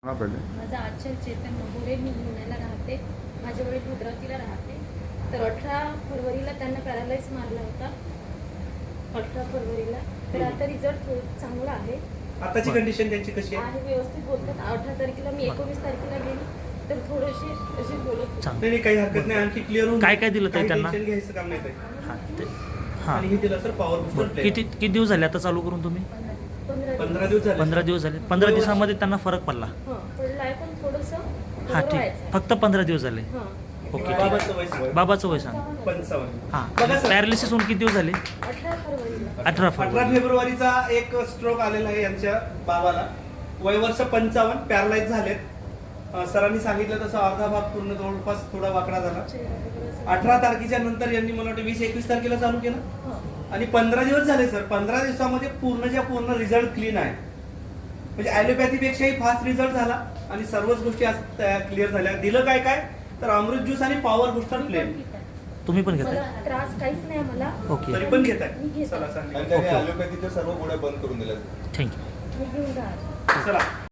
माझा आजच्या चेतन नगोरे, मी पुण्याला राहते. माझे वडील भद्रावतीला राहते. तर 18 फरवरीला त्यांना पॅरालाइज मारला होता. 18 फरवरीला. तर आता रिझल्ट चांगला आहे. आताची कंडिशन त्यांची कशी आहे? व्यवस्थित बोलतात. 18 तारखेला मी 19 तारखेला गेली तर थोडेसे असे बोलत होते. नाही काही हरकत नाही. आणखी क्लिअर होऊन काय दिलं ताई त्यांना? टेन्शन घ्यायचं काम नाही ताई. हां आणि हे दिलं सर पॉवर बूस्टर. किती दिवस झाले आता चालू करून तुम्ही? 15 दिवस झाले. 15 दिवस झाले. 15 दिवसामध्ये त्यांना फरक पडला? पडलाय पण थोडंसं. हां ठीक. फक्त 15 दिवस झाले. ओके बाबाचं वय बाबाचं वय सांग. 55. हां बघा सर, पॅरालिसिस होऊन किती दिवस झाले? 18 फरवरीला. 18 18 फेब्रुवारीचा एक स्ट्रोक आलेला आहे यांच्या बाबाला. वय वर्ष 55, पॅरालाइज झालेत. सरांनी सांगितलं तसं अर्धा भाग पूर्ण जवळपास थोडा वाकडा झाला. 18 तारखेच्या नंतर यांनी मला वाटतं 20-21 तारखेला चालू केलं आणि 15 दिवस झाले सर. 15 दिवसामध्ये पूर्ण रिझल्ट क्लीन आहे. म्हणजे ॲलोपॅथी पेक्षाही फास्ट रिझल्ट झाला आणि सर्वच गोष्टी आज क्लिअर झाल्या. दिलं काय काय तर अमृत ज्यूस आणि पॉवर बूस्टर प्लेन. तुम्ही पण घेताय? त्रास काहीच नाही मला. ओके तरी पण घेताय? मी घेते. चला सांगा. आणि त्याने ॲलोपॅथीच्या सर्व गोळ्या बंद करून दिल्या. थँक्यू. मी घेऊन राहते. चला.